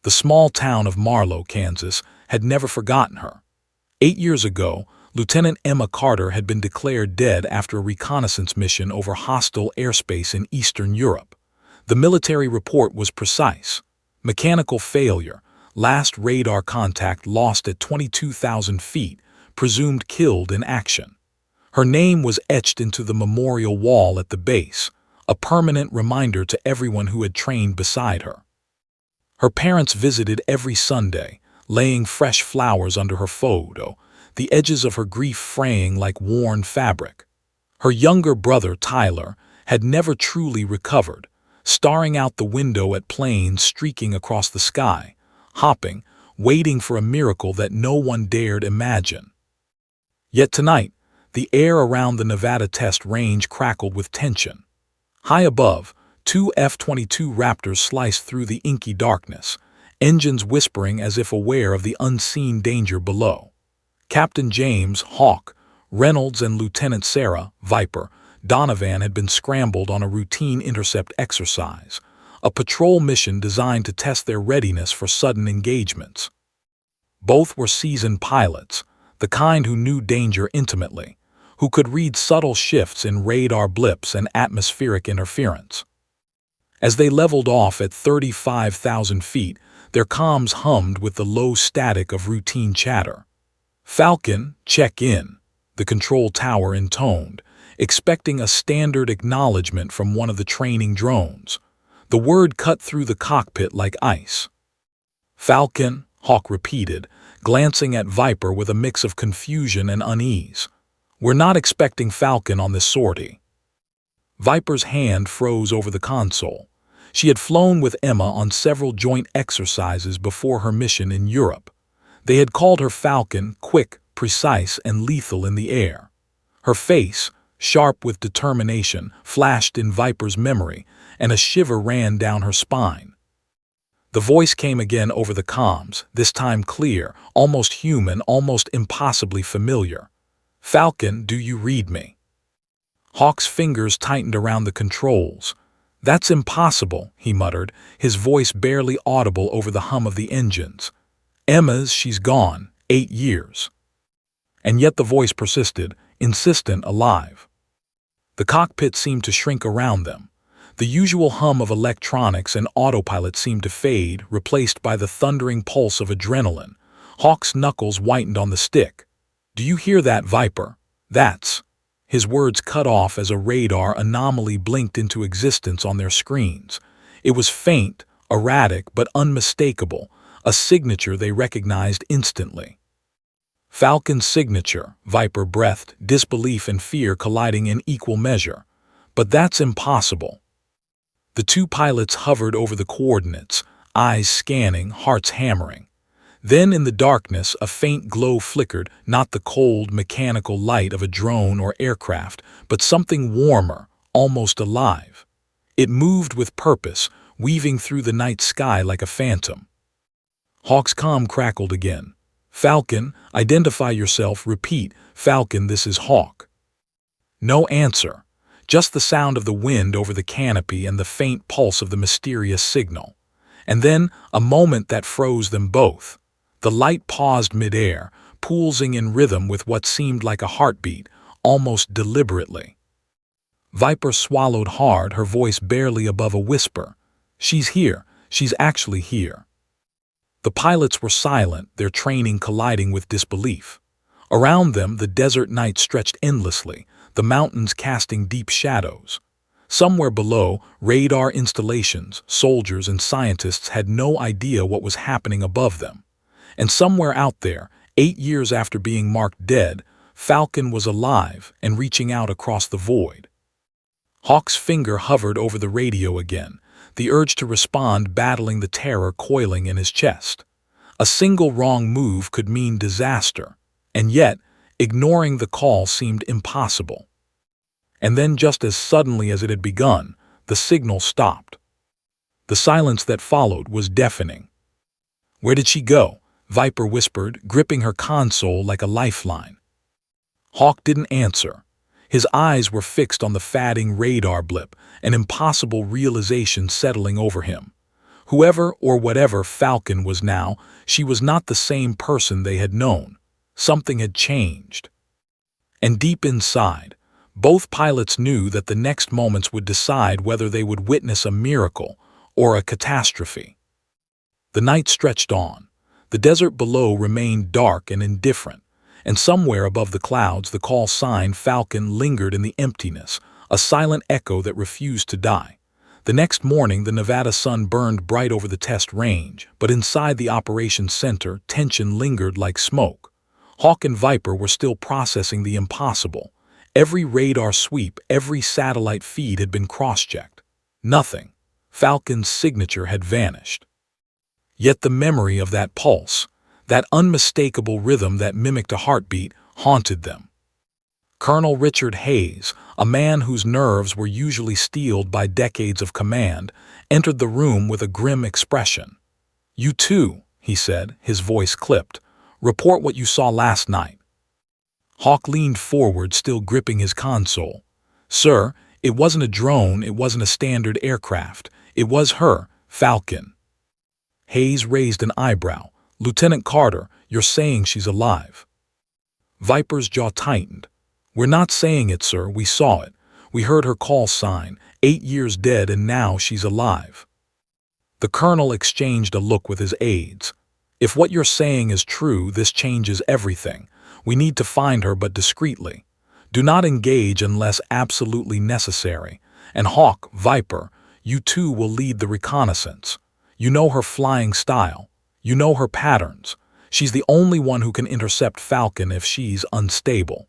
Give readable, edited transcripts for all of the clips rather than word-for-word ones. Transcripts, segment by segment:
The small town of Marlow, Kansas, had never forgotten her. 8 years ago, Lieutenant Emma Carter had been declared dead after a reconnaissance mission over hostile airspace in Eastern Europe. The military report was precise. Mechanical failure, last radar contact lost at 22,000 feet, presumed killed in action. Her name was etched into the memorial wall at the base, a permanent reminder to everyone who had trained beside her. Her parents visited every Sunday, laying fresh flowers under her photo, the edges of her grief fraying like worn fabric. Her younger brother, Tyler, had never truly recovered, staring out the window at planes streaking across the sky, hopping, waiting for a miracle that no one dared imagine. Yet tonight, the air around the Nevada test range crackled with tension. High above, two F-22 Raptors sliced through the inky darkness, engines whispering as if aware of the unseen danger below. Captain James, Hawk, Reynolds, and Lieutenant Sarah, Viper, Donovan had been scrambled on a routine intercept exercise, a patrol mission designed to test their readiness for sudden engagements. Both were seasoned pilots, the kind who knew danger intimately, who could read subtle shifts in radar blips and atmospheric interference. As they leveled off at 35,000 feet, their comms hummed with the low static of routine chatter. "Falcon, check in," the control tower intoned, expecting a standard acknowledgement from one of the training drones. The word cut through the cockpit like ice. "Falcon," Hawk repeated, glancing at Viper with a mix of confusion and unease. "We're not expecting Falcon on this sortie." Viper's hand froze over the console. She had flown with Emma on several joint exercises before her mission in Europe. They had called her Falcon, quick, precise, and lethal in the air. Her face, sharp with determination, flashed in Viper's memory, and a shiver ran down her spine. The voice came again over the comms, this time clear, almost human, almost impossibly familiar. "Falcon, do you read me?" Hawk's fingers tightened around the controls. "That's impossible," he muttered, his voice barely audible over the hum of the engines. "She's gone, 8 years." And yet the voice persisted, insistent, alive. The cockpit seemed to shrink around them. The usual hum of electronics and autopilot seemed to fade, replaced by the thundering pulse of adrenaline. Hawk's knuckles whitened on the stick. "Do you hear that, Viper? That's—" His words cut off as a radar anomaly blinked into existence on their screens. It was faint, erratic, but unmistakable, a signature they recognized instantly. "Falcon's signature," Viper breathed, disbelief and fear colliding in equal measure. "But that's impossible." The two pilots hovered over the coordinates, eyes scanning, hearts hammering. Then in the darkness a faint glow flickered, not the cold, mechanical light of a drone or aircraft, but something warmer, almost alive. It moved with purpose, weaving through the night sky like a phantom. Hawk's comm crackled again. "Falcon, identify yourself, repeat, Falcon, this is Hawk." No answer, just the sound of the wind over the canopy and the faint pulse of the mysterious signal. And then a moment that froze them both. The light paused midair, pulsing in rhythm with what seemed like a heartbeat, almost deliberately. Viper swallowed hard, her voice barely above a whisper. "She's here. She's actually here." The pilots were silent, their training colliding with disbelief. Around them, the desert night stretched endlessly, the mountains casting deep shadows. Somewhere below, radar installations, soldiers, and scientists had no idea what was happening above them. And somewhere out there, 8 years after being marked dead, Falcon was alive and reaching out across the void. Hawk's finger hovered over the radio again, the urge to respond battling the terror coiling in his chest. A single wrong move could mean disaster, and yet, ignoring the call seemed impossible. And then, just as suddenly as it had begun, the signal stopped. The silence that followed was deafening. "Where did she go?" Viper whispered, gripping her console like a lifeline. Hawk didn't answer. His eyes were fixed on the fading radar blip, an impossible realization settling over him. Whoever or whatever Falcon was now, she was not the same person they had known. Something had changed. And deep inside, both pilots knew that the next moments would decide whether they would witness a miracle or a catastrophe. The night stretched on. The desert below remained dark and indifferent, and somewhere above the clouds the call sign Falcon lingered in the emptiness, a silent echo that refused to die. The next morning the Nevada sun burned bright over the test range, but inside the operations center tension lingered like smoke. Hawk and Viper were still processing the impossible. Every radar sweep, every satellite feed had been cross-checked. Nothing. Falcon's signature had vanished. Yet the memory of that pulse, that unmistakable rhythm that mimicked a heartbeat, haunted them. Colonel Richard Hayes, a man whose nerves were usually steeled by decades of command, entered the room with a grim expression. "You too," he said, his voice clipped. "Report what you saw last night." Hawk leaned forward, still gripping his console. "Sir, it wasn't a drone, it wasn't a standard aircraft. It was her, Falcon." Hayes raised an eyebrow. "Lieutenant Carter, you're saying she's alive?" Viper's jaw tightened. "We're not saying it, sir. We saw it. We heard her call sign. 8 years dead and now she's alive." The colonel exchanged a look with his aides. "If what you're saying is true, this changes everything. We need to find her, but discreetly. Do not engage unless absolutely necessary. And Hawk, Viper, you two will lead the reconnaissance. You know her flying style. You know her patterns. She's the only one who can intercept Falcon if she's unstable."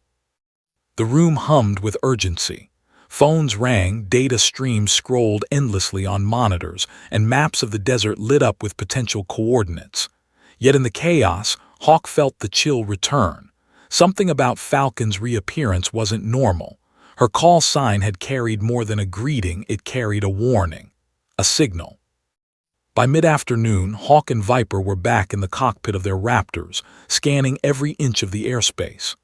The room hummed with urgency. Phones rang, data streams scrolled endlessly on monitors, and maps of the desert lit up with potential coordinates. Yet in the chaos, Hawk felt the chill return. Something about Falcon's reappearance wasn't normal. Her call sign had carried more than a greeting, it carried a warning, a signal. By mid-afternoon, Hawk and Viper were back in the cockpit of their Raptors, scanning every inch of the airspace.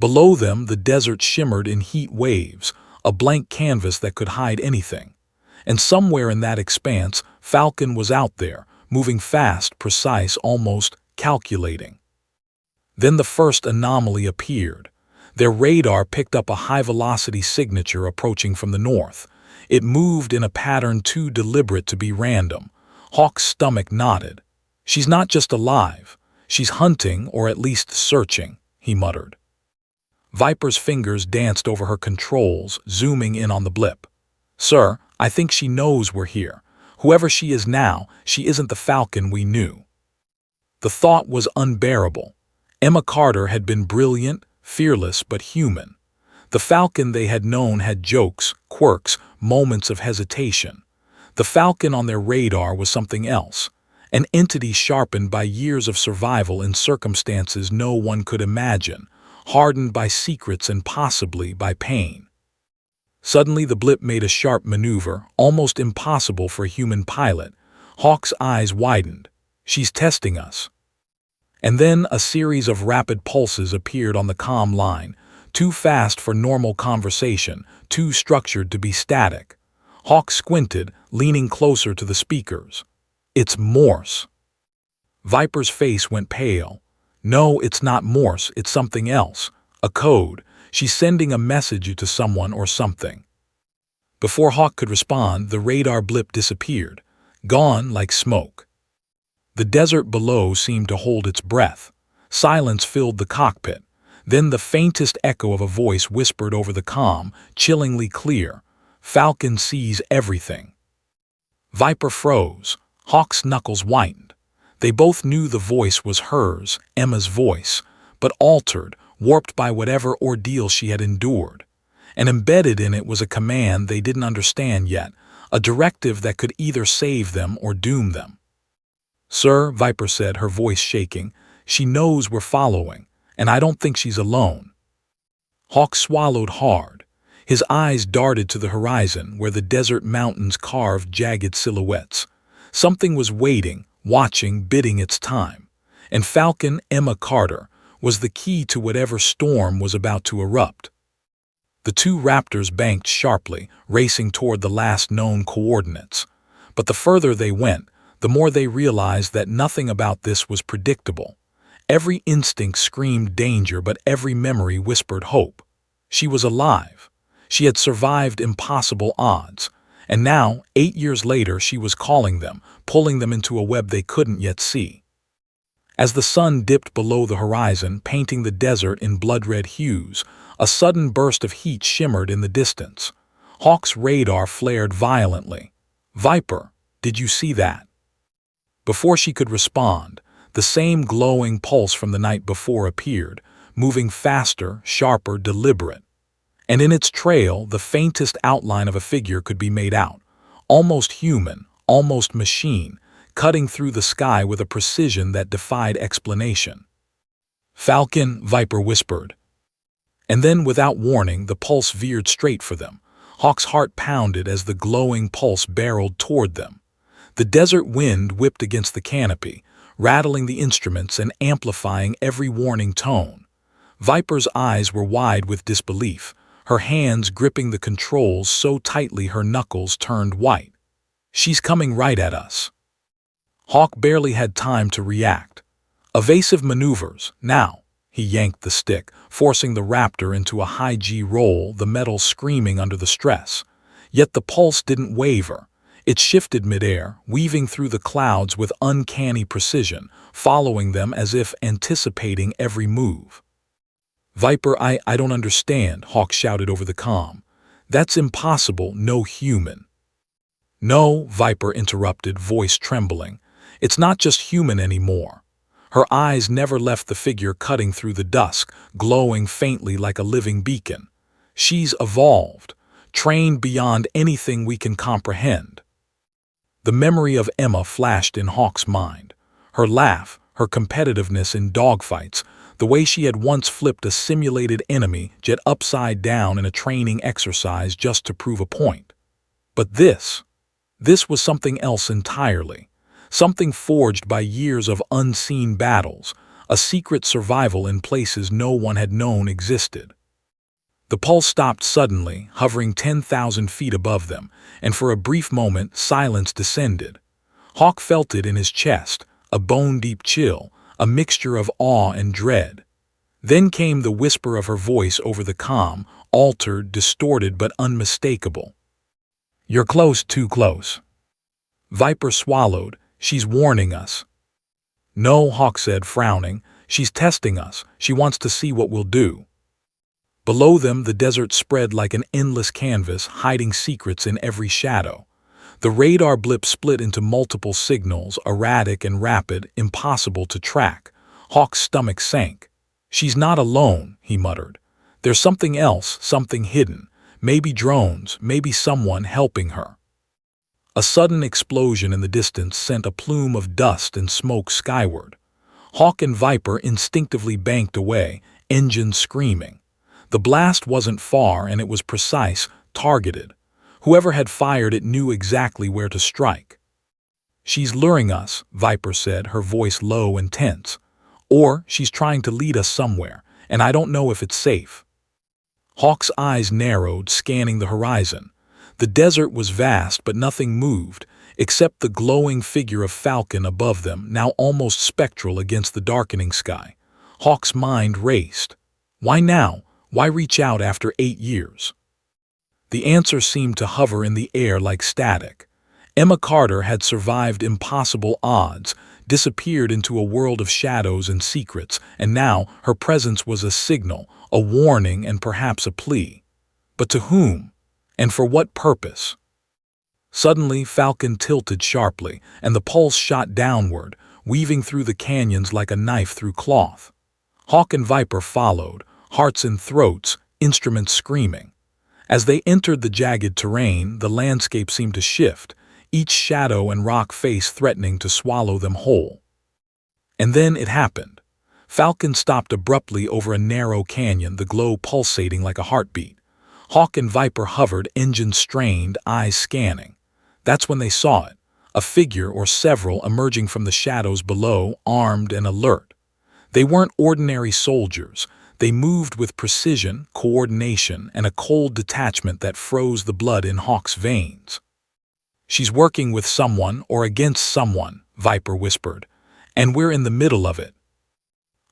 Below them, the desert shimmered in heat waves, a blank canvas that could hide anything. And somewhere in that expanse, Falcon was out there, moving fast, precise, almost calculating. Then the first anomaly appeared. Their radar picked up a high-velocity signature approaching from the north. It moved in a pattern too deliberate to be random. Hawk's stomach knotted. "She's not just alive. She's hunting, or at least searching," he muttered. Viper's fingers danced over her controls, zooming in on the blip. "Sir, I think she knows we're here. Whoever she is now, she isn't the Falcon we knew." The thought was unbearable. Emma Carter had been brilliant, fearless, but human. The Falcon they had known had jokes, quirks, moments of hesitation. The Falcon on their radar was something else, an entity sharpened by years of survival in circumstances no one could imagine, hardened by secrets and possibly by pain. Suddenly the blip made a sharp maneuver, almost impossible for a human pilot. Hawk's eyes widened. "She's testing us." And then a series of rapid pulses appeared on the comm line, too fast for normal conversation, too structured to be static. Hawk squinted, leaning closer to the speakers. "It's Morse." Viper's face went pale. "No, it's not Morse, it's something else. A code. She's sending a message to someone or something." Before Hawk could respond, the radar blip disappeared, gone like smoke. The desert below seemed to hold its breath. Silence filled the cockpit. Then the faintest echo of a voice whispered over the comm, chillingly clear. "Falcon sees everything." Viper froze. Hawk's knuckles whitened. They both knew the voice was hers, Emma's voice, but altered, warped by whatever ordeal she had endured. And embedded in it was a command they didn't understand yet, a directive that could either save them or doom them. "Sir," Viper said, her voice shaking, "she knows we're following, and I don't think she's alone." Hawk swallowed hard. His eyes darted to the horizon, where the desert mountains carved jagged silhouettes. Something was waiting, watching, bidding its time. And Falcon, Emma Carter, was the key to whatever storm was about to erupt. The two Raptors banked sharply, racing toward the last known coordinates. But the further they went, the more they realized that nothing about this was predictable. Every instinct screamed danger, but every memory whispered hope. She was alive. She had survived impossible odds. And now, 8 years later, she was calling them, pulling them into a web they couldn't yet see. As the sun dipped below the horizon, painting the desert in blood-red hues, a sudden burst of heat shimmered in the distance. Hawk's radar flared violently. "Viper, did you see that?" Before she could respond, the same glowing pulse from the night before appeared, moving faster, sharper, deliberate. And in its trail, the faintest outline of a figure could be made out, almost human, almost machine, cutting through the sky with a precision that defied explanation. "Falcon," Viper whispered. And then, without warning, the pulse veered straight for them. Hawk's heart pounded as the glowing pulse barreled toward them. The desert wind whipped against the canopy, rattling the instruments and amplifying every warning tone. Viper's eyes were wide with disbelief, her hands gripping the controls so tightly her knuckles turned white. "She's coming right at us." Hawk barely had time to react. Evasive maneuvers, now. He yanked the stick, forcing the Raptor into a high-G roll, the metal screaming under the stress. Yet the pulse didn't waver. It shifted midair, weaving through the clouds with uncanny precision, following them as if anticipating every move. "Viper, I don't understand," Hawk shouted over the comm. "That's impossible, no human." "No," Viper interrupted, voice trembling. "It's not just human anymore." Her eyes never left the figure cutting through the dusk, glowing faintly like a living beacon. "She's evolved, trained beyond anything we can comprehend." The memory of Emma flashed in Hawk's mind. Her laugh, her competitiveness in dogfights, the way she had once flipped a simulated enemy jet upside down in a training exercise just to prove a point. But this was something else entirely. Something forged by years of unseen battles, a secret survival in places no one had known existed. The pulse stopped suddenly, hovering 10,000 feet above them, and for a brief moment silence descended. Hawk felt it in his chest, a bone-deep chill, a mixture of awe and dread. Then came the whisper of her voice over the comm, altered, distorted, but unmistakable. "You're close, too close." Viper swallowed. "She's warning us." "No," Hawk said, frowning. "She's testing us. She wants to see what we'll do." Below them, the desert spread like an endless canvas, hiding secrets in every shadow. The radar blip split into multiple signals, erratic and rapid, impossible to track. Hawk's stomach sank. "She's not alone," he muttered. "There's something else, something hidden. Maybe drones, maybe someone helping her." A sudden explosion in the distance sent a plume of dust and smoke skyward. Hawk and Viper instinctively banked away, engines screaming. The blast wasn't far, and it was precise, targeted. Whoever had fired it knew exactly where to strike. "She's luring us," Viper said, her voice low and tense. "Or she's trying to lead us somewhere, and I don't know if it's safe." Hawk's eyes narrowed, scanning the horizon. The desert was vast, but nothing moved, except the glowing figure of Falcon above them, now almost spectral against the darkening sky. Hawk's mind raced. Why now? Why reach out after 8 years? The answer seemed to hover in the air like static. Emma Carter had survived impossible odds, disappeared into a world of shadows and secrets, and now her presence was a signal, a warning, and perhaps a plea. But to whom? And for what purpose? Suddenly, Falcon tilted sharply, and the pulse shot downward, weaving through the canyons like a knife through cloth. Hawk and Viper followed, hearts in throats, instruments screaming. As they entered the jagged terrain, the landscape seemed to shift, each shadow and rock face threatening to swallow them whole. And then it happened. Falcon stopped abruptly over a narrow canyon, the glow pulsating like a heartbeat. Hawk and Viper hovered, engines strained, eyes scanning. That's when they saw it, a figure or several emerging from the shadows below, armed and alert. They weren't ordinary soldiers. They moved with precision, coordination, and a cold detachment that froze the blood in Hawk's veins. She's working with someone or against someone, Viper whispered, and we're in the middle of it.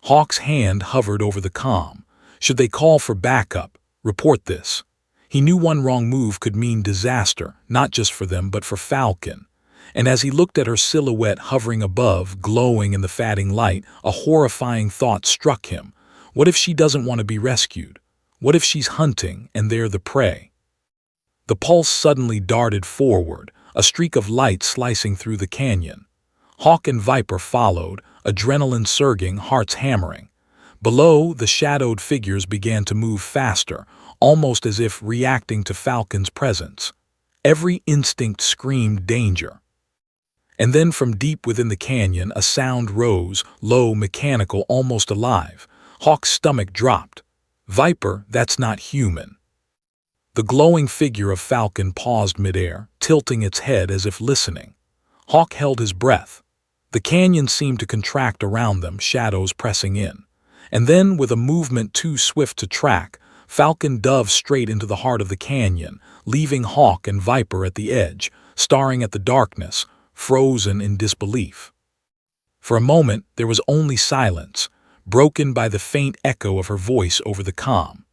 Hawk's hand hovered over the comm. Should they call for backup? Report this. He knew one wrong move could mean disaster, not just for them but for Falcon. And as he looked at her silhouette hovering above, glowing in the fading light, a horrifying thought struck him. What if she doesn't want to be rescued? What if she's hunting and they're the prey? The pulse suddenly darted forward, a streak of light slicing through the canyon. Hawk and Viper followed, adrenaline surging, hearts hammering. Below, the shadowed figures began to move faster, almost as if reacting to Falcon's presence. Every instinct screamed danger. And then from deep within the canyon, a sound rose, low, mechanical, almost alive. Hawk's stomach dropped. Viper, that's not human. The glowing figure of Falcon paused midair, tilting its head as if listening. Hawk held his breath. The canyon seemed to contract around them, shadows pressing in. And then, with a movement too swift to track, Falcon dove straight into the heart of the canyon, leaving Hawk and Viper at the edge, staring at the darkness, frozen in disbelief. For a moment, there was only silence, broken by the faint echo of her voice over the comm.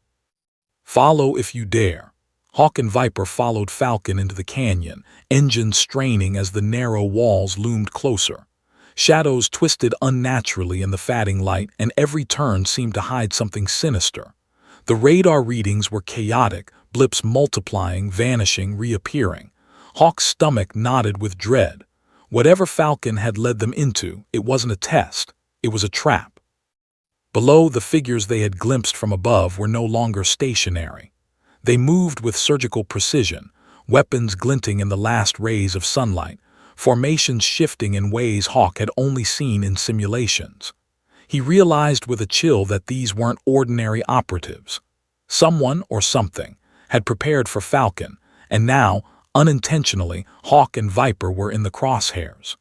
Follow if you dare. Hawk and Viper followed Falcon into the canyon, engines straining as the narrow walls loomed closer. Shadows twisted unnaturally in the fading light, and every turn seemed to hide something sinister. The radar readings were chaotic, blips multiplying, vanishing, reappearing. Hawk's stomach knotted with dread. Whatever Falcon had led them into, it wasn't a test, it was a trap. Below, the figures they had glimpsed from above were no longer stationary. They moved with surgical precision, weapons glinting in the last rays of sunlight, formations shifting in ways Hawk had only seen in simulations. He realized with a chill that these weren't ordinary operatives. Someone or something had prepared for Falcon, and now, unintentionally, Hawk and Viper were in the crosshairs.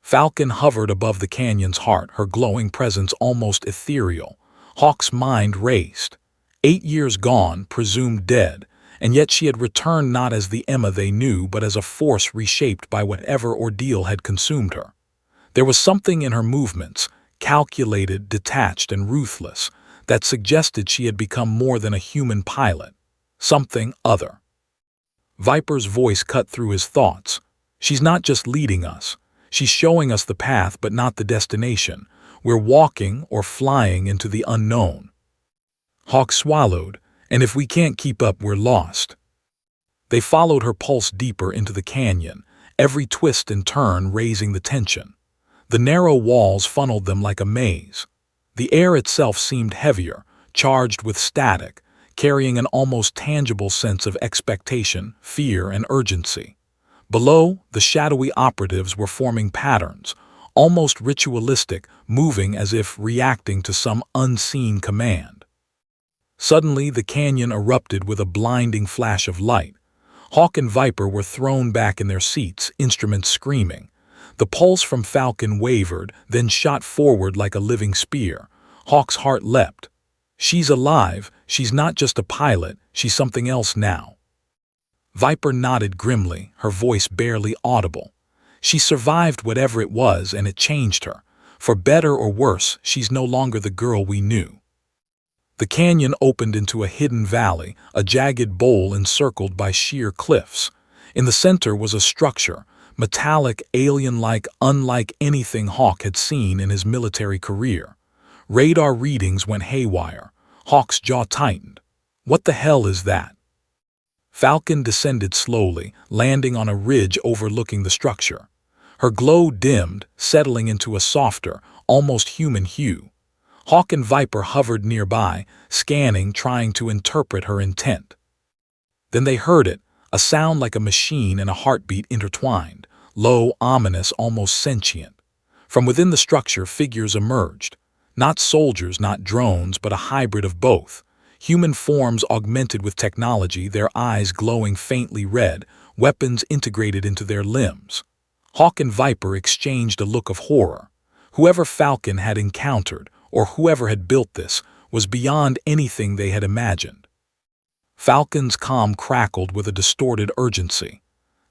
Falcon hovered above the canyon's heart, her glowing presence almost ethereal. Hawk's mind raced. 8 years gone, presumed dead, and yet she had returned not as the Emma they knew, but as a force reshaped by whatever ordeal had consumed her. There was something in her movements, calculated, detached, and ruthless, that suggested she had become more than a human pilot, something other. Viper's voice cut through his thoughts. She's not just leading us. She's showing us the path but not the destination. We're walking or flying into the unknown. Hawk swallowed, and if we can't keep up, we're lost. They followed her pulse deeper into the canyon, every twist and turn raising the tension. The narrow walls funneled them like a maze. The air itself seemed heavier, charged with static, carrying an almost tangible sense of expectation, fear, and urgency. Below, the shadowy operatives were forming patterns, almost ritualistic, moving as if reacting to some unseen command. Suddenly, the canyon erupted with a blinding flash of light. Hawk and Viper were thrown back in their seats, instruments screaming. The pulse from Falcon wavered, then shot forward like a living spear. Hawk's heart leapt. She's alive, she's not just a pilot, she's something else now. Viper nodded grimly, her voice barely audible. She survived whatever it was, and it changed her. For better or worse, she's no longer the girl we knew. The canyon opened into a hidden valley, a jagged bowl encircled by sheer cliffs. In the center was a structure, metallic, alien-like, unlike anything Hawk had seen in his military career. Radar readings went haywire. Hawk's jaw tightened. What the hell is that? Falcon descended slowly, landing on a ridge overlooking the structure. Her glow dimmed, settling into a softer, almost human hue. Hawk and Viper hovered nearby, scanning, trying to interpret her intent. Then they heard it, a sound like a machine and a heartbeat intertwined, low, ominous, almost sentient. From within the structure, figures emerged. Not soldiers, not drones, but a hybrid of both. Human forms augmented with technology, their eyes glowing faintly red, weapons integrated into their limbs. Hawk and Viper exchanged a look of horror. Whoever Falcon had encountered, or whoever had built this, was beyond anything they had imagined. Falcon's comm crackled with a distorted urgency.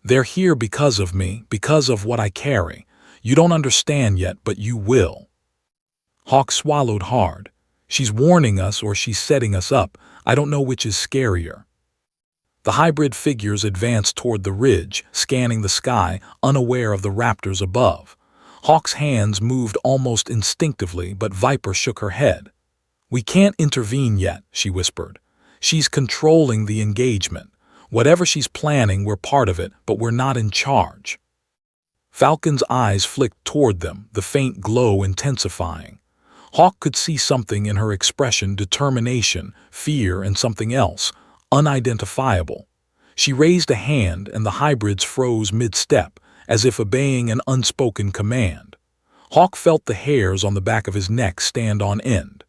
They're here because of me, because of what I carry. You don't understand yet, but you will." Hawk swallowed hard. She's warning us or she's setting us up. I don't know which is scarier. The hybrid figures advanced toward the ridge, scanning the sky, unaware of the raptors above. Hawk's hands moved almost instinctively, but Viper shook her head. "We can't intervene yet," she whispered. "She's controlling the engagement. Whatever she's planning, we're part of it, but we're not in charge." Falcon's eyes flicked toward them, the faint glow intensifying. Hawk could see something in her expression: determination, fear, and something else, unidentifiable. She raised a hand, and the hybrids froze mid-step, as if obeying an unspoken command. Hawk felt the hairs on the back of his neck stand on end.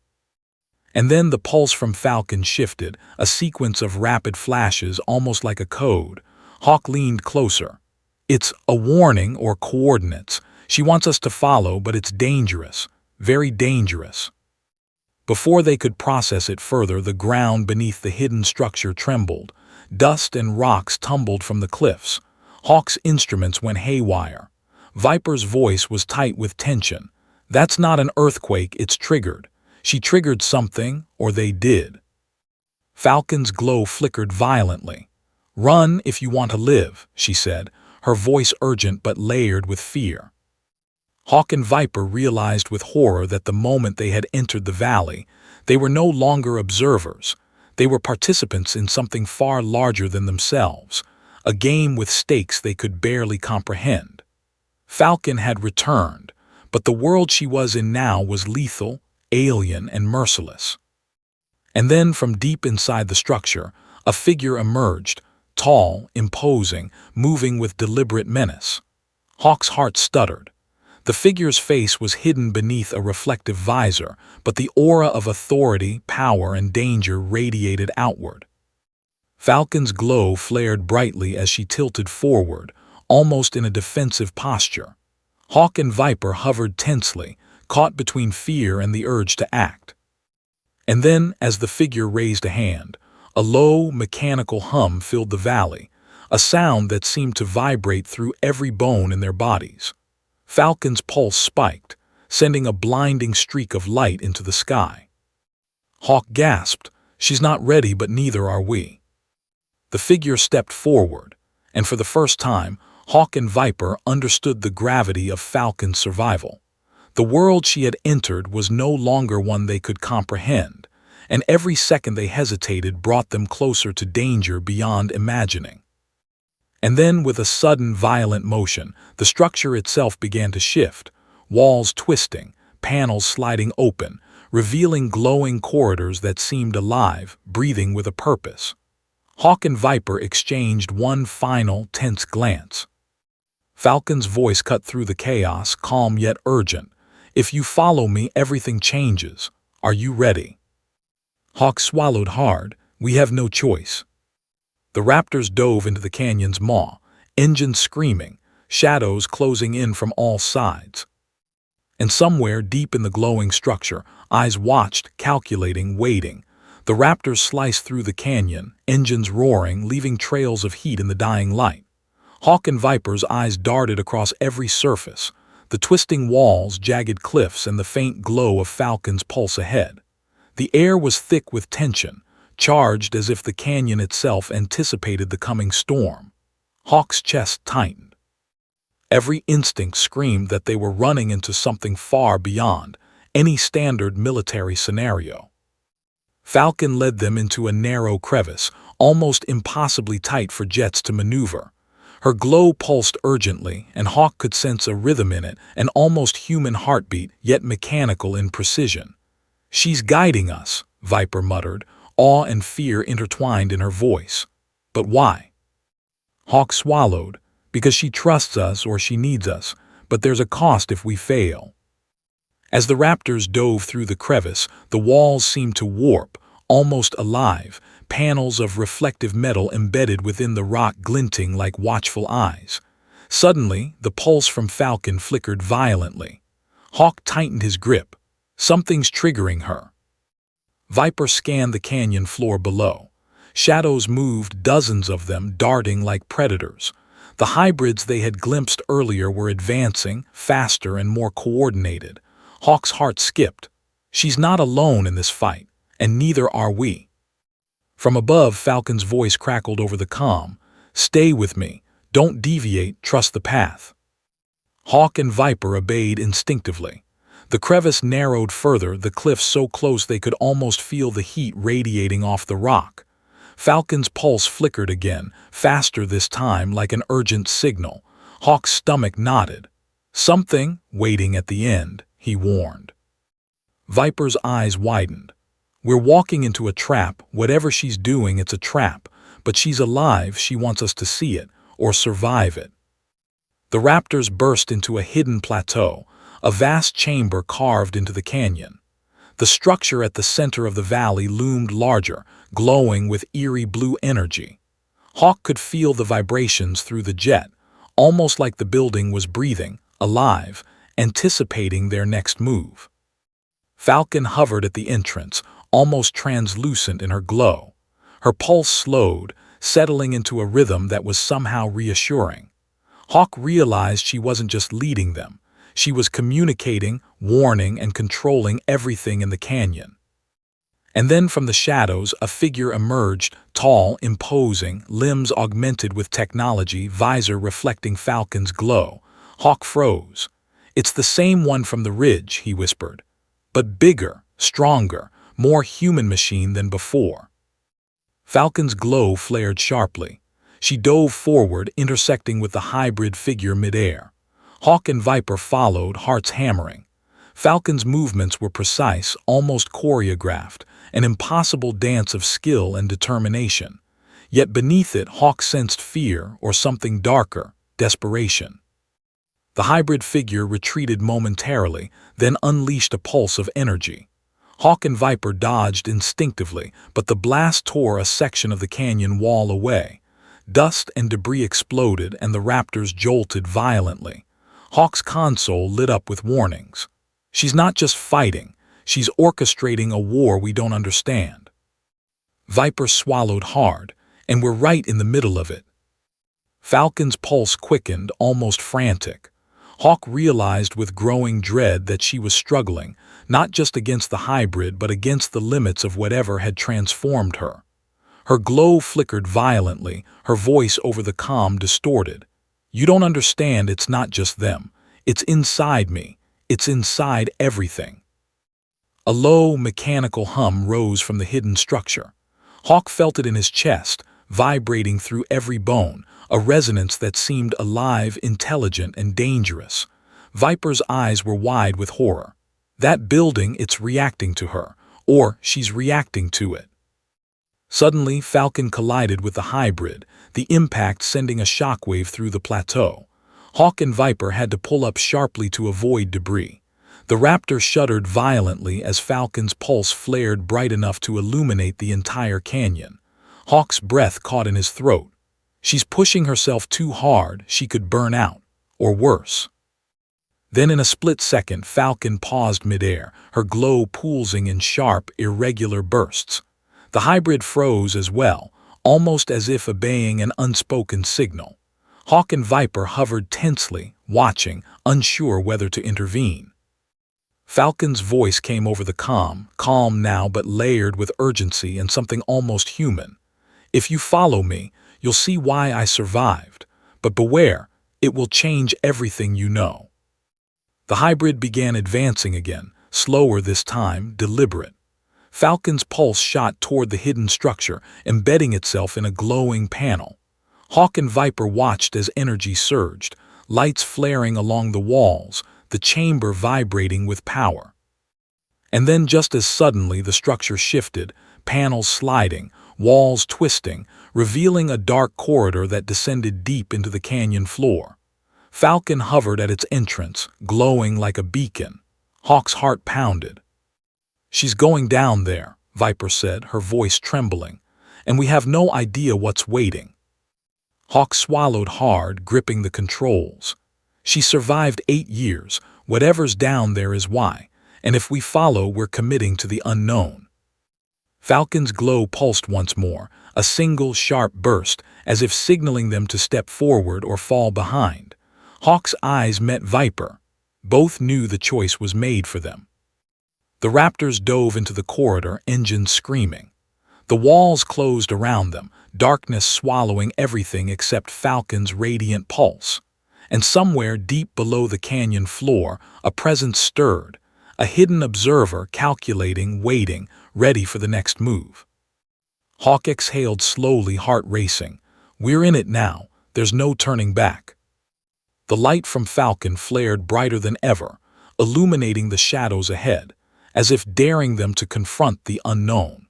And then the pulse from Falcon shifted, a sequence of rapid flashes almost like a code. Hawk leaned closer. "It's a warning or coordinates. She wants us to follow, but it's dangerous. Very dangerous." Before they could process it further, the ground beneath the hidden structure trembled. Dust and rocks tumbled from the cliffs. Hawk's instruments went haywire. Viper's voice was tight with tension. "That's not an earthquake, it's triggered. She triggered something, or they did." Falcon's glow flickered violently. "Run if you want to live," she said, her voice urgent but layered with fear. Hawk and Viper realized with horror that the moment they had entered the valley, they were no longer observers. They were participants in something far larger than themselves, a game with stakes they could barely comprehend. Falcon had returned, but the world she was in now was lethal, alien, and merciless. And then from deep inside the structure, a figure emerged, tall, imposing, moving with deliberate menace. Hawk's heart stuttered. The figure's face was hidden beneath a reflective visor, but the aura of authority, power, and danger radiated outward. Falcon's glow flared brightly as she tilted forward, almost in a defensive posture. Hawk and Viper hovered tensely, caught between fear and the urge to act. And then, as the figure raised a hand, a low, mechanical hum filled the valley, a sound that seemed to vibrate through every bone in their bodies. Falcon's pulse spiked, sending a blinding streak of light into the sky. Hawk gasped, "She's not ready, but neither are we." The figure stepped forward, and for the first time, Hawk and Viper understood the gravity of Falcon's survival. The world she had entered was no longer one they could comprehend, and every second they hesitated brought them closer to danger beyond imagining. And then, with a sudden, violent motion, the structure itself began to shift, walls twisting, panels sliding open, revealing glowing corridors that seemed alive, breathing with a purpose. Hawk and Viper exchanged one final, tense glance. Falcon's voice cut through the chaos, calm yet urgent. "If you follow me, everything changes. Are you ready?" Hawk swallowed hard. "We have no choice." The raptors dove into the canyon's maw, engines screaming, shadows closing in from all sides. And somewhere deep in the glowing structure, eyes watched, calculating, waiting. The raptors sliced through the canyon, engines roaring, leaving trails of heat in the dying light. Hawk and Viper's eyes darted across every surface, the twisting walls, jagged cliffs, and the faint glow of Falcon's pulse ahead. The air was thick with tension, charged as if the canyon itself anticipated the coming storm. Hawk's chest tightened. Every instinct screamed that they were running into something far beyond any standard military scenario. Falcon led them into a narrow crevice, almost impossibly tight for jets to maneuver. Her glow pulsed urgently, and Hawk could sense a rhythm in it, an almost human heartbeat, yet mechanical in precision. "She's guiding us," Viper muttered, awe and fear intertwined in her voice. "But why?" Hawk swallowed. "Because she trusts us or she needs us, but there's a cost if we fail." As the raptors dove through the crevice, the walls seemed to warp, almost alive, panels of reflective metal embedded within the rock glinting like watchful eyes. Suddenly, the pulse from Falcon flickered violently. Hawk tightened his grip. Something's triggering her. Viper scanned the canyon floor below. Shadows moved, dozens of them darting like predators. The hybrids they had glimpsed earlier were advancing, faster and more coordinated. Hawk's heart skipped. She's not alone in this fight, and neither are we. From above, Falcon's voice crackled over the comm. "Stay with me. Don't deviate. Trust the path." Hawk and Viper obeyed instinctively. The crevice narrowed further, the cliffs so close they could almost feel the heat radiating off the rock. Falcon's pulse flickered again, faster this time, like an urgent signal. Hawk's stomach knotted. "Something waiting at the end," he warned. Viper's eyes widened. "We're walking into a trap. Whatever she's doing, it's a trap. But she's alive. She wants us to see it, or survive it." The raptors burst into a hidden plateau, a vast chamber carved into the canyon. The structure at the center of the valley loomed larger, glowing with eerie blue energy. Hawk could feel the vibrations through the jet, almost like the building was breathing, alive, anticipating their next move. Falcon hovered at the entrance, almost translucent in her glow. Her pulse slowed, settling into a rhythm that was somehow reassuring. Hawk realized she wasn't just leading them. She was communicating, warning, and controlling everything in the canyon. And then from the shadows, a figure emerged, tall, imposing, limbs augmented with technology, visor reflecting Falcon's glow. Hawk froze. "It's the same one from the ridge," he whispered. "But bigger, stronger, more human machine than before." Falcon's glow flared sharply. She dove forward, intersecting with the hybrid figure midair. Hawk and Viper followed, hearts hammering. Falcon's movements were precise, almost choreographed, an impossible dance of skill and determination. Yet beneath it, Hawk sensed fear, or something darker, desperation. The hybrid figure retreated momentarily, then unleashed a pulse of energy. Hawk and Viper dodged instinctively, but the blast tore a section of the canyon wall away. Dust and debris exploded, and the raptors jolted violently. Hawk's console lit up with warnings. "She's not just fighting, she's orchestrating a war we don't understand." Viper swallowed hard, and we're right in the middle of it. Falcon's pulse quickened, almost frantic. Hawk realized with growing dread that she was struggling, not just against the hybrid but against the limits of whatever had transformed her. Her glow flickered violently, her voice over the comm distorted. "You don't understand, it's not just them. It's inside me. It's inside everything." A low, mechanical hum rose from the hidden structure. Hawk felt it in his chest, vibrating through every bone, a resonance that seemed alive, intelligent, and dangerous. Viper's eyes were wide with horror. "That building, it's reacting to her, or she's reacting to it." Suddenly, Falcon collided with the hybrid, the impact sending a shockwave through the plateau. Hawk and Viper had to pull up sharply to avoid debris. The raptor shuddered violently as Falcon's pulse flared bright enough to illuminate the entire canyon. Hawk's breath caught in his throat. "She's pushing herself too hard, she could burn out, or worse." Then in a split second, Falcon paused midair, her glow pulsing in sharp, irregular bursts. The hybrid froze as well, almost as if obeying an unspoken signal. Hawk and Viper hovered tensely, watching, unsure whether to intervene. Falcon's voice came over the comm, calm now but layered with urgency and something almost human. "If you follow me, you'll see why I survived. But beware, it will change everything you know." The hybrid began advancing again, slower this time, deliberate. Falcon's pulse shot toward the hidden structure, embedding itself in a glowing panel. Hawk and Viper watched as energy surged, lights flaring along the walls, the chamber vibrating with power. And then just as suddenly the structure shifted, panels sliding, walls twisting, revealing a dark corridor that descended deep into the canyon floor. Falcon hovered at its entrance, glowing like a beacon. Hawk's heart pounded. "She's going down there," Viper said, her voice trembling, "and we have no idea what's waiting." Hawk swallowed hard, gripping the controls. "She survived 8 years. Whatever's down there is why, and if we follow, we're committing to the unknown." Falcon's glow pulsed once more, a single sharp burst, as if signaling them to step forward or fall behind. Hawk's eyes met Viper. Both knew the choice was made for them. The Raptors dove into the corridor, engines screaming. The walls closed around them, darkness swallowing everything except Falcon's radiant pulse. And somewhere deep below the canyon floor, a presence stirred, a hidden observer calculating, waiting, ready for the next move. Hawk exhaled slowly, heart racing. We're in it now, there's no turning back. The light from Falcon flared brighter than ever, illuminating the shadows ahead, as if daring them to confront the unknown.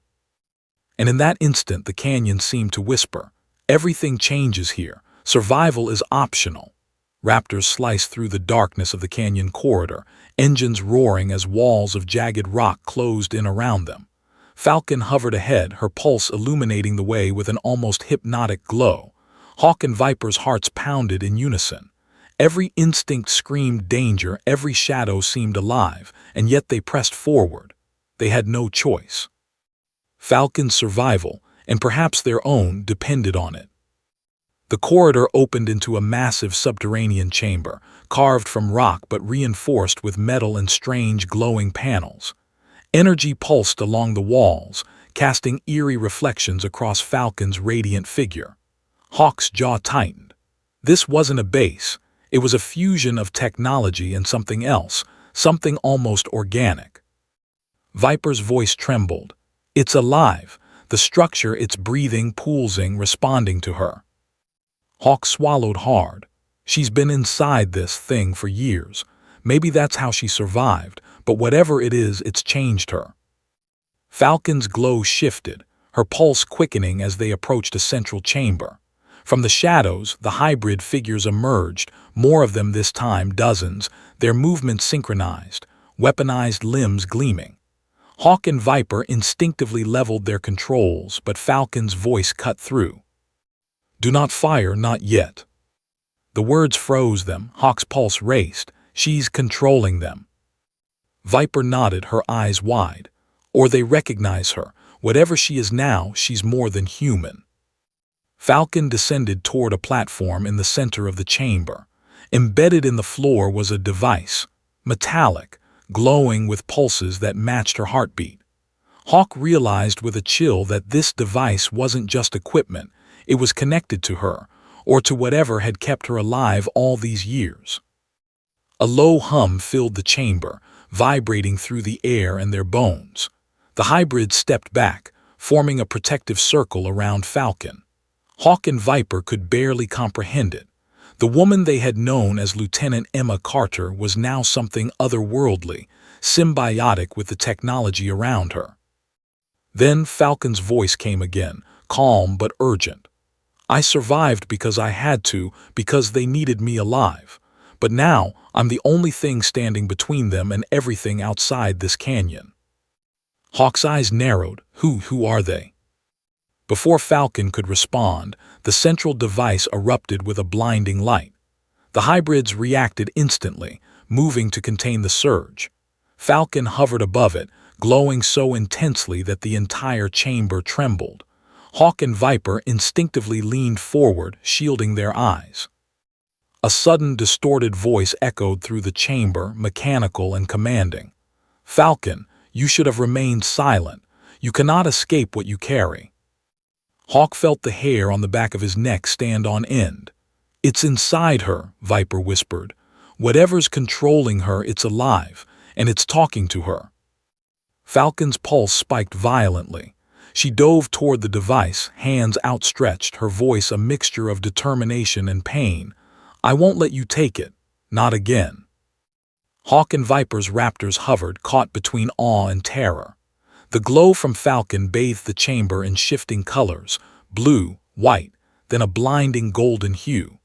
And in that instant the canyon seemed to whisper, "Everything changes here. Survival is optional." Raptors sliced through the darkness of the canyon corridor, engines roaring as walls of jagged rock closed in around them. Falcon hovered ahead, her pulse illuminating the way with an almost hypnotic glow. Hawk and Viper's hearts pounded in unison. Every instinct screamed danger, every shadow seemed alive, and yet they pressed forward. They had no choice. Falcon's survival, and perhaps their own, depended on it. The corridor opened into a massive subterranean chamber, carved from rock but reinforced with metal and strange glowing panels. Energy pulsed along the walls, casting eerie reflections across Falcon's radiant figure. Hawk's jaw tightened. This wasn't a base. It was a fusion of technology and something else, something almost organic. Viper's voice trembled. "It's alive. The structure it's breathing, pulsing, responding to her." Hawk swallowed hard. She's been inside this thing for years. Maybe that's how she survived, but whatever it is, it's changed her. Falcon's glow shifted, her pulse quickening as they approached a central chamber. From the shadows, the hybrid figures emerged, more of them this time, dozens, their movements synchronized, weaponized limbs gleaming. Hawk and Viper instinctively leveled their controls, but Falcon's voice cut through. "Do not fire, not yet." The words froze them. Hawk's pulse raced. She's controlling them. Viper nodded, her eyes wide. Or they recognize her. Whatever she is now, she's more than human. Falcon descended toward a platform in the center of the chamber. Embedded in the floor was a device, metallic, glowing with pulses that matched her heartbeat. Hawk realized with a chill that this device wasn't just equipment, it was connected to her, or to whatever had kept her alive all these years. A low hum filled the chamber, vibrating through the air and their bones. The hybrids stepped back, forming a protective circle around Falcon. Hawk and Viper could barely comprehend it. The woman they had known as Lieutenant Emma Carter was now something otherworldly, symbiotic with the technology around her. Then Falcon's voice came again, calm but urgent. "I survived because I had to, because they needed me alive. But now I'm the only thing standing between them and everything outside this canyon." Hawk's eyes narrowed. Who are they? Before Falcon could respond, the central device erupted with a blinding light. The hybrids reacted instantly, moving to contain the surge. Falcon hovered above it, glowing so intensely that the entire chamber trembled. Hawk and Viper instinctively leaned forward, shielding their eyes. A sudden, distorted voice echoed through the chamber, mechanical and commanding. "Falcon, you should have remained silent. You cannot escape what you carry." Hawk felt the hair on the back of his neck stand on end. "It's inside her," Viper whispered. "Whatever's controlling her, it's alive, and it's talking to her." Falcon's pulse spiked violently. She dove toward the device, hands outstretched, her voice a mixture of determination and pain. "I won't let you take it. Not again." Hawk and Viper's raptors hovered, caught between awe and terror. The glow from Falcon bathed the chamber in shifting colors, blue, white, then a blinding golden hue.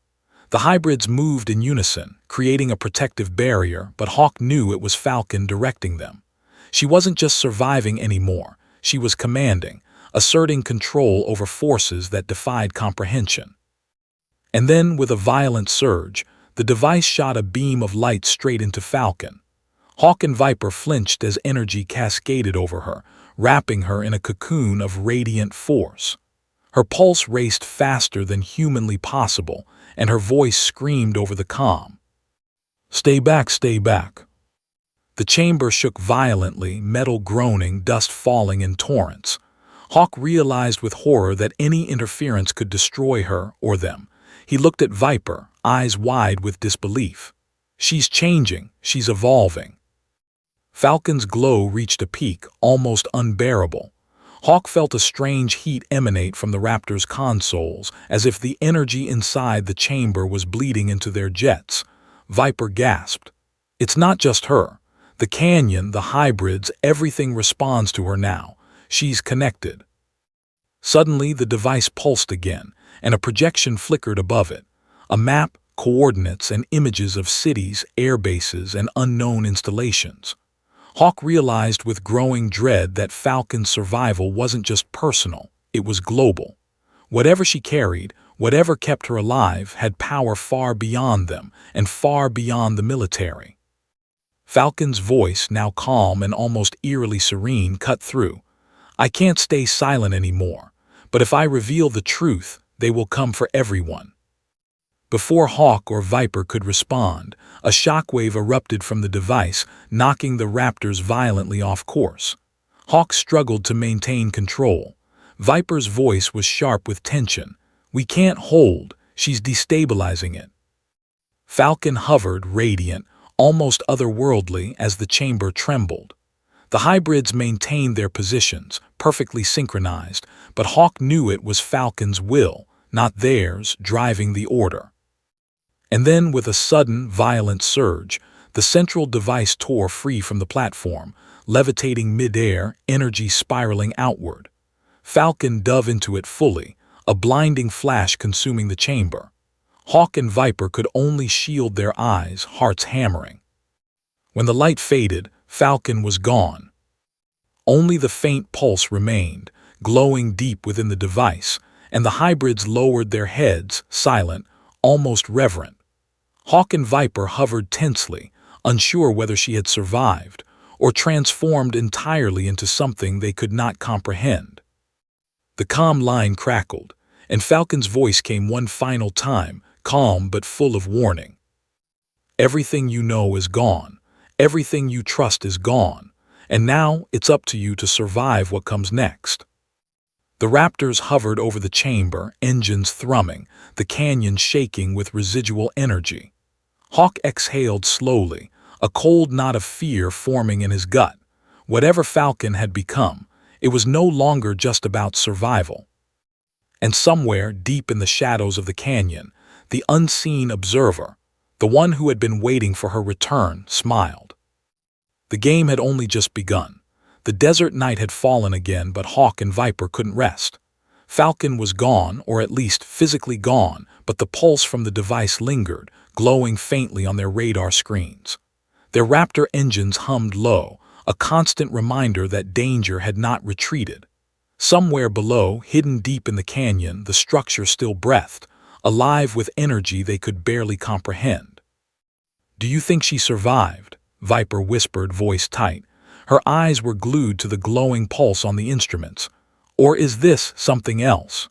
The hybrids moved in unison, creating a protective barrier, but Hawk knew it was Falcon directing them. She wasn't just surviving anymore, she was commanding, asserting control over forces that defied comprehension. And then, with a violent surge, the device shot a beam of light straight into Falcon. Hawk and Viper flinched as energy cascaded over her, wrapping her in a cocoon of radiant force. Her pulse raced faster than humanly possible, and her voice screamed over the comm. "Stay back, stay back." The chamber shook violently, metal groaning, dust falling in torrents. Hawk realized with horror that any interference could destroy her or them. He looked at Viper, eyes wide with disbelief. She's changing, she's evolving. Falcon's glow reached a peak, almost unbearable. Hawk felt a strange heat emanate from the Raptor's consoles, as if the energy inside the chamber was bleeding into their jets. Viper gasped. It's not just her. The canyon, the hybrids, everything responds to her now. She's connected. Suddenly, the device pulsed again, and a projection flickered above it. A map, coordinates, and images of cities, air bases, and unknown installations. Hawk realized with growing dread that Falcon's survival wasn't just personal, it was global. Whatever she carried, whatever kept her alive, had power far beyond them, and far beyond the military. Falcon's voice, now calm and almost eerily serene, cut through. "I can't stay silent anymore, but if I reveal the truth, they will come for everyone." Before Hawk or Viper could respond, a shockwave erupted from the device, knocking the Raptors violently off course. Hawk struggled to maintain control. Viper's voice was sharp with tension. "We can't hold, she's destabilizing it." Falcon hovered, radiant, almost otherworldly, as the chamber trembled. The hybrids maintained their positions, perfectly synchronized, but Hawk knew it was Falcon's will, not theirs, driving the order. And then, with a sudden, violent surge, the central device tore free from the platform, levitating mid-air, energy spiraling outward. Falcon dove into it fully, a blinding flash consuming the chamber. Hawk and Viper could only shield their eyes, hearts hammering. When the light faded, Falcon was gone. Only the faint pulse remained, glowing deep within the device, and the hybrids lowered their heads, silent, almost reverent. Hawk and Viper hovered tensely, unsure whether she had survived, or transformed entirely into something they could not comprehend. The comm line crackled, and Falcon's voice came one final time, calm but full of warning. "Everything you know is gone. Everything you trust is gone. And now it's up to you to survive what comes next." The Raptors hovered over the chamber, engines thrumming, the canyon shaking with residual energy. Hawk exhaled slowly, a cold knot of fear forming in his gut. Whatever Falcon had become, it was no longer just about survival. And somewhere, deep in the shadows of the canyon, the unseen observer, the one who had been waiting for her return, smiled. The game had only just begun. The desert night had fallen again, but Hawk and Viper couldn't rest. Falcon was gone, or at least physically gone, but the pulse from the device lingered, glowing faintly on their radar screens. Their Raptor engines hummed low, a constant reminder that danger had not retreated. Somewhere below, hidden deep in the canyon, the structure still breathed, alive with energy they could barely comprehend. "Do you think she survived?" Viper whispered, voice tight. Her eyes were glued to the glowing pulse on the instruments. "Or is this something else?"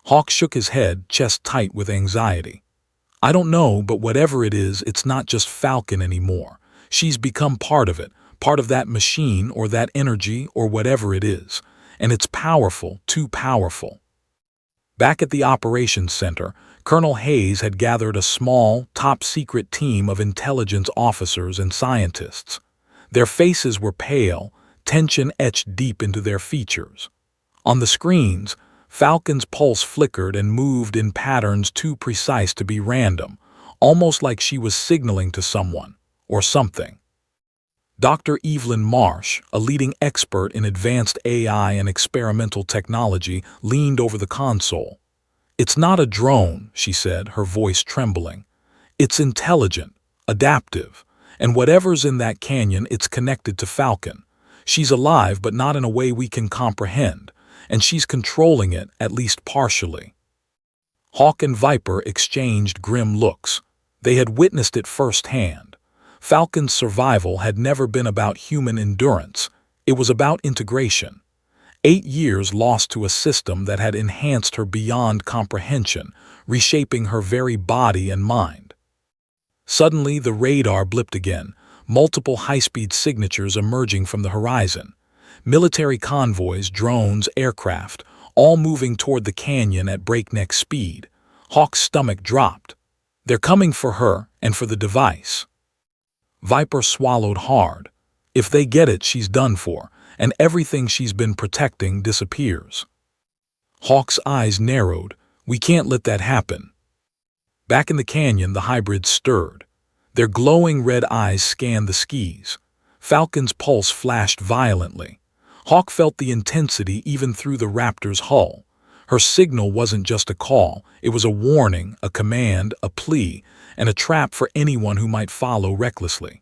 Hawk shook his head, chest tight with anxiety. "I don't know, but whatever it is, it's not just Falcon anymore. She's become part of it, part of that machine or that energy or whatever it is. And it's powerful, too powerful." Back at the operations center, Colonel Hayes had gathered a small, top-secret team of intelligence officers and scientists. Their faces were pale, tension etched deep into their features. On the screens, Falcon's pulse flickered and moved in patterns too precise to be random, almost like she was signaling to someone, or something. Dr. Evelyn Marsh, a leading expert in advanced AI and experimental technology, leaned over the console. "It's not a drone," she said, her voice trembling. "It's intelligent, adaptive, and whatever's in that canyon, it's connected to Falcon. She's alive, but not in a way we can comprehend, and she's controlling it, at least partially." Hawk and Viper exchanged grim looks. They had witnessed it firsthand. Falcon's survival had never been about human endurance. It was about integration. 8 years lost to a system that had enhanced her beyond comprehension, reshaping her very body and mind. Suddenly, the radar blipped again, multiple high-speed signatures emerging from the horizon. Military convoys, drones, aircraft, all moving toward the canyon at breakneck speed. Hawk's stomach dropped. They're coming for her and for the device. Viper swallowed hard. If they get it, she's done for, and everything she's been protecting disappears. Hawk's eyes narrowed. We can't let that happen. Back in the canyon, the hybrids stirred. Their glowing red eyes scanned the skis. Falcon's pulse flashed violently. Hawk felt the intensity even through the Raptor's hull. Her signal wasn't just a call, it was a warning, a command, a plea, and a trap for anyone who might follow recklessly.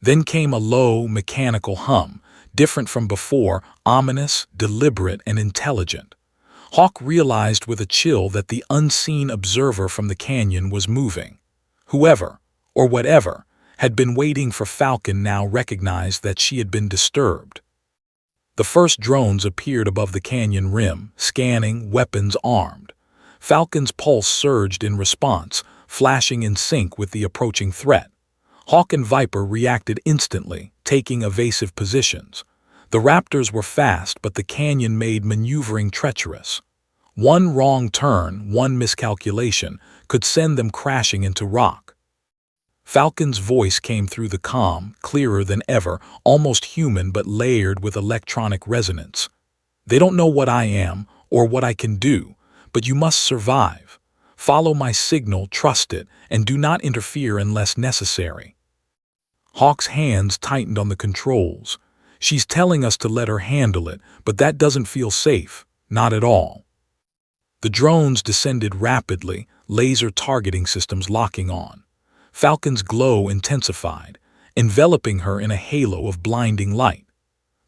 Then came a low, mechanical hum, different from before, ominous, deliberate, and intelligent. Hawk realized with a chill that the unseen observer from the canyon was moving. Whoever, or whatever, had been waiting for Falcon now recognized that she had been disturbed. The first drones appeared above the canyon rim, scanning, weapons armed. Falcon's pulse surged in response, flashing in sync with the approaching threat. Hawk and Viper reacted instantly, taking evasive positions. The Raptors were fast, but the canyon made maneuvering treacherous. One wrong turn, one miscalculation, could send them crashing into rock. Falcon's voice came through the comm, clearer than ever, almost human but layered with electronic resonance. They don't know what I am, or what I can do, but you must survive. Follow my signal, trust it, and do not interfere unless necessary. Hawk's hands tightened on the controls. She's telling us to let her handle it, but that doesn't feel safe, not at all. The drones descended rapidly, laser targeting systems locking on. Falcon's glow intensified, enveloping her in a halo of blinding light.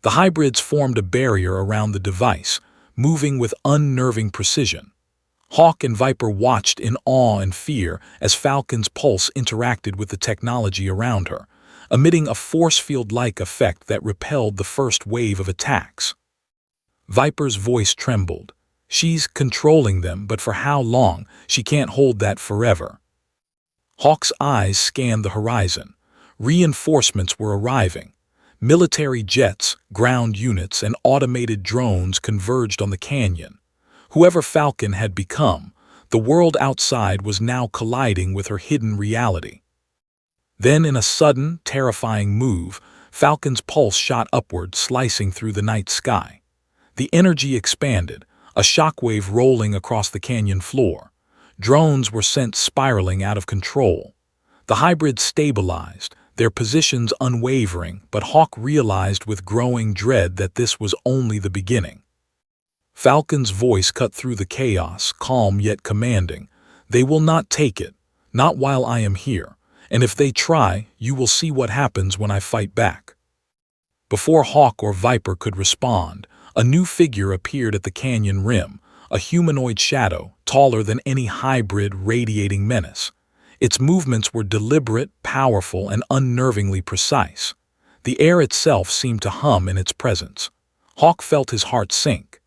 The hybrids formed a barrier around the device, moving with unnerving precision. Hawk and Viper watched in awe and fear as Falcon's pulse interacted with the technology around her, emitting a force field-like effect that repelled the first wave of attacks. Viper's voice trembled. She's controlling them, but for how long? She can't hold that forever. Hawk's eyes scanned the horizon. Reinforcements were arriving. Military jets, ground units, and automated drones converged on the canyon. Whoever Falcon had become, the world outside was now colliding with her hidden reality. Then, in a sudden, terrifying move, Falcon's pulse shot upward, slicing through the night sky. The energy expanded, a shockwave rolling across the canyon floor. Drones were sent spiraling out of control. The hybrids stabilized, their positions unwavering, but Hawk realized with growing dread that this was only the beginning. Falcon's voice cut through the chaos, calm yet commanding. They will not take it, not while I am here, and if they try, you will see what happens when I fight back. Before Hawk or Viper could respond, a new figure appeared at the canyon rim, a humanoid shadow, taller than any hybrid, radiating menace. Its movements were deliberate, powerful, and unnervingly precise. The air itself seemed to hum in its presence. Hawk felt his heart sink.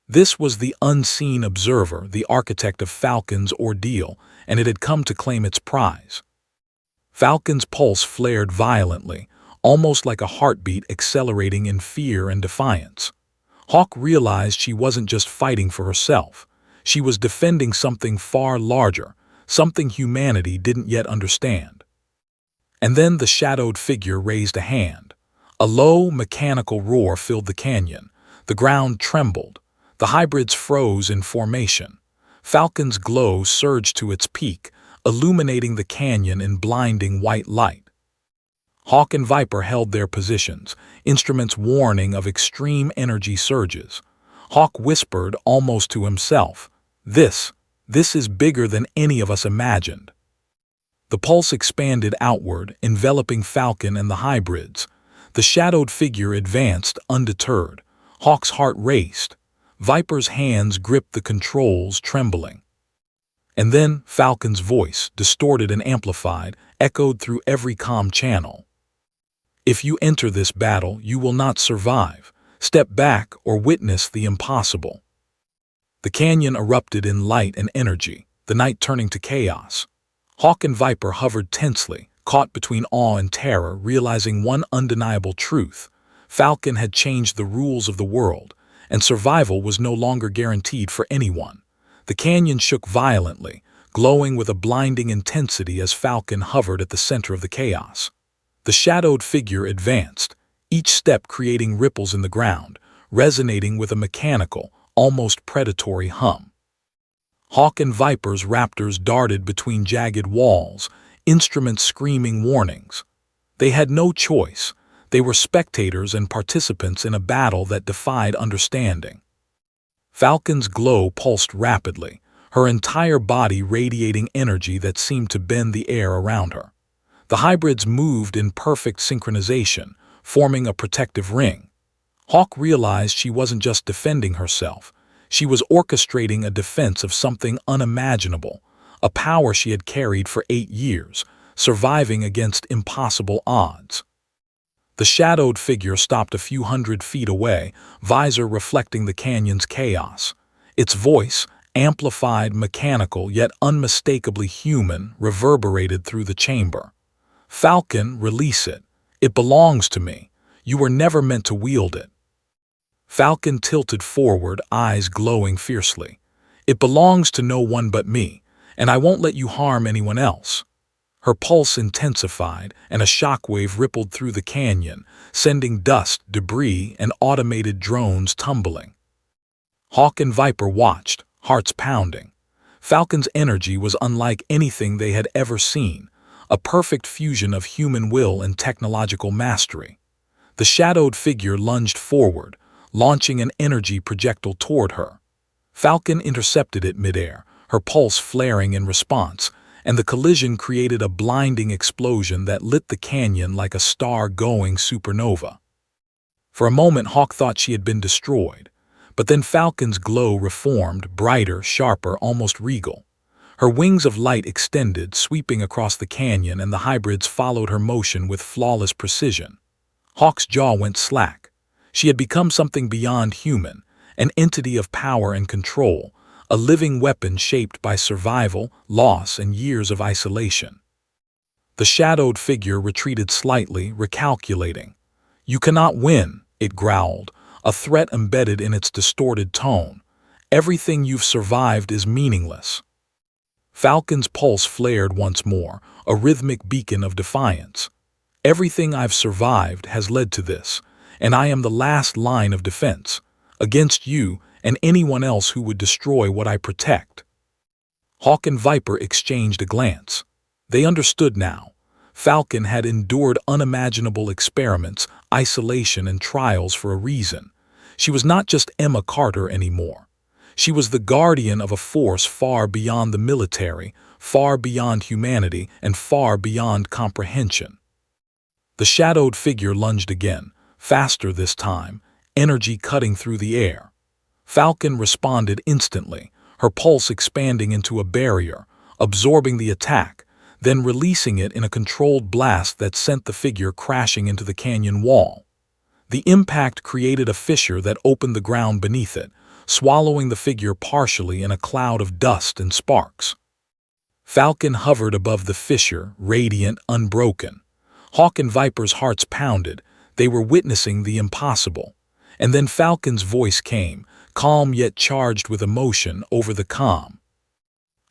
This was the unseen observer, the architect of Falcon's ordeal, and it had come to claim its prize. Falcon's pulse flared violently, almost like a heartbeat accelerating in fear and defiance. Hawk realized she wasn't just fighting for herself. She was defending something far larger, something humanity didn't yet understand. And then the shadowed figure raised a hand. A low, mechanical roar filled the canyon. The ground trembled. The hybrids froze in formation. Falcon's glow surged to its peak, illuminating the canyon in blinding white light. Hawk and Viper held their positions, instruments warning of extreme energy surges. Hawk whispered almost to himself, This is bigger than any of us imagined." The pulse expanded outward, enveloping Falcon and the hybrids. The shadowed figure advanced, undeterred. Hawk's heart raced. Viper's hands gripped the controls, trembling. And then Falcon's voice, distorted and amplified, echoed through every comm channel. "If you enter this battle, you will not survive. Step back or witness the impossible. The canyon erupted in light and energy, the night turning to chaos. Hawk and Viper hovered tensely, caught between awe and terror, realizing one undeniable truth. Falcon had changed the rules of the world, and survival was no longer guaranteed for anyone. The canyon shook violently, glowing with a blinding intensity as Falcon hovered at the center of the chaos. The shadowed figure advanced, each step creating ripples in the ground, resonating with a mechanical, almost predatory hum. Hawk and Viper's raptors darted between jagged walls, instruments screaming warnings. They had no choice. They were spectators and participants in a battle that defied understanding. Falcon's glow pulsed rapidly, her entire body radiating energy that seemed to bend the air around her. The hybrids moved in perfect synchronization, forming a protective ring. Hawk realized she wasn't just defending herself. She was orchestrating a defense of something unimaginable, a power she had carried for 8 years, surviving against impossible odds. The shadowed figure stopped a few hundred feet away, visor reflecting the canyon's chaos. Its voice, amplified, mechanical, yet unmistakably human, reverberated through the chamber. "Falcon, release it. It belongs to me. You were never meant to wield it." Falcon tilted forward, eyes glowing fiercely. "It belongs to no one but me, and I won't let you harm anyone else." Her pulse intensified, and a shockwave rippled through the canyon, sending dust, debris, and automated drones tumbling. Hawk and Viper watched, hearts pounding. Falcon's energy was unlike anything they had ever seen, a perfect fusion of human will and technological mastery. The shadowed figure lunged forward, launching an energy projectile toward her. Falcon intercepted it midair, her pulse flaring in response, and the collision created a blinding explosion that lit the canyon like a star-going supernova. For a moment, Hawk thought she had been destroyed, but then Falcon's glow reformed, brighter, sharper, almost regal. Her wings of light extended, sweeping across the canyon, and the hybrids followed her motion with flawless precision. Hawk's jaw went slack. She had become something beyond human, an entity of power and control, a living weapon shaped by survival, loss, and years of isolation. The shadowed figure retreated slightly, recalculating. "You cannot win," it growled, a threat embedded in its distorted tone. "Everything you've survived is meaningless." Falcon's pulse flared once more, a rhythmic beacon of defiance. "Everything I've survived has led to this, and I am the last line of defense, against you and anyone else who would destroy what I protect." Hawk and Viper exchanged a glance. They understood now. Falcon had endured unimaginable experiments, isolation, and trials for a reason. She was not just Emma Carter anymore. She was the guardian of a force far beyond the military, far beyond humanity, and far beyond comprehension. The shadowed figure lunged again, faster this time, energy cutting through the air. Falcon responded instantly, her pulse expanding into a barrier, absorbing the attack, then releasing it in a controlled blast that sent the figure crashing into the canyon wall. The impact created a fissure that opened the ground beneath it, swallowing the figure partially in a cloud of dust and sparks. Falcon hovered above the fissure, radiant, unbroken. Hawk and Viper's hearts pounded. They were witnessing the impossible. And then Falcon's voice came, calm yet charged with emotion, over the calm.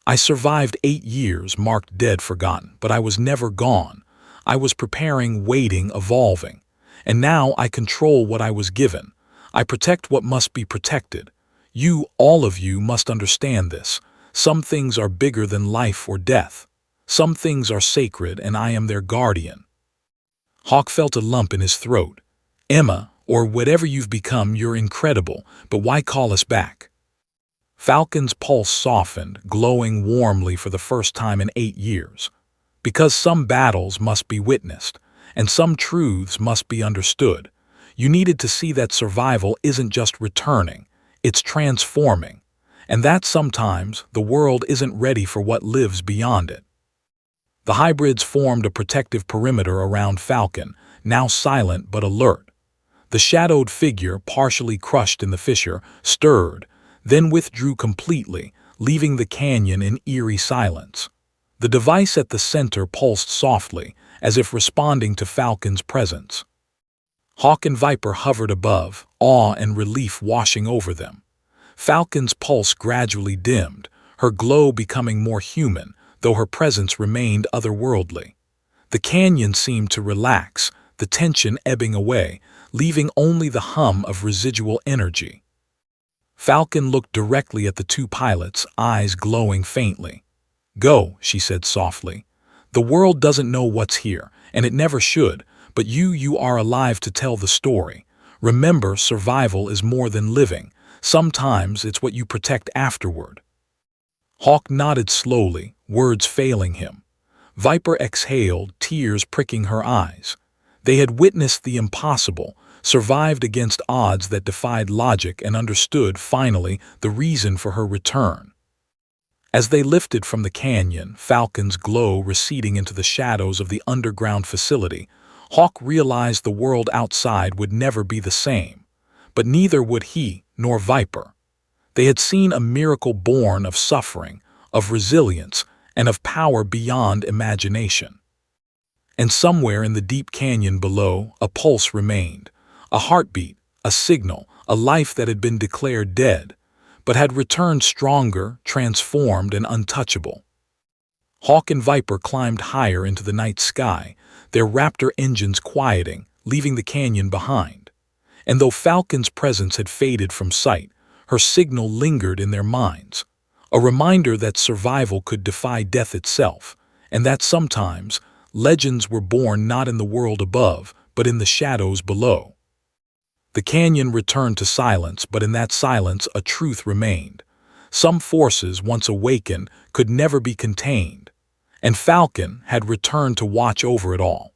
"I survived 8 years, marked dead, forgotten, but I was never gone. I was preparing, waiting, evolving. And now I control what I was given. I protect what must be protected. You, all of you, must understand this. Some things are bigger than life or death. Some things are sacred, and I am their guardian." Hawk felt a lump in his throat. "Emma, or whatever you've become, you're incredible, but why call us back?" Falcon's pulse softened, glowing warmly for the first time in 8 years. "Because some battles must be witnessed, and some truths must be understood. You needed to see that survival isn't just returning, it's transforming, and that sometimes the world isn't ready for what lives beyond it." The hybrids formed a protective perimeter around Falcon, now silent but alert. The shadowed figure, partially crushed in the fissure, stirred, then withdrew completely, leaving the canyon in eerie silence. The device at the center pulsed softly, as if responding to Falcon's presence. Hawk and Viper hovered above, awe and relief washing over them. Falcon's pulse gradually dimmed, her glow becoming more human, though her presence remained otherworldly. The canyon seemed to relax, the tension ebbing away, leaving only the hum of residual energy. Falcon looked directly at the two pilots, eyes glowing faintly. "Go," she said softly. "The world doesn't know what's here, and it never should, but you are alive to tell the story. Remember, survival is more than living. Sometimes it's what you protect afterward." Hawk nodded slowly, words failing him. Viper exhaled, tears pricking her eyes. They had witnessed the impossible, survived against odds that defied logic, and understood, finally, the reason for her return. As they lifted from the canyon, Falcon's glow receding into the shadows of the underground facility, Hawk realized the world outside would never be the same. But neither would he, nor Viper. They had seen a miracle born of suffering, of resilience, and of power beyond imagination. And somewhere in the deep canyon below, a pulse remained, a heartbeat, a signal, a life that had been declared dead, but had returned stronger, transformed, and untouchable. Hawk and Viper climbed higher into the night sky, their Raptor engines quieting, leaving the canyon behind. And though Falcon's presence had faded from sight, her signal lingered in their minds, a reminder that survival could defy death itself, and that sometimes legends were born not in the world above, but in the shadows below. The canyon returned to silence, but in that silence a truth remained. Some forces, once awakened, could never be contained, and Falcon had returned to watch over it all.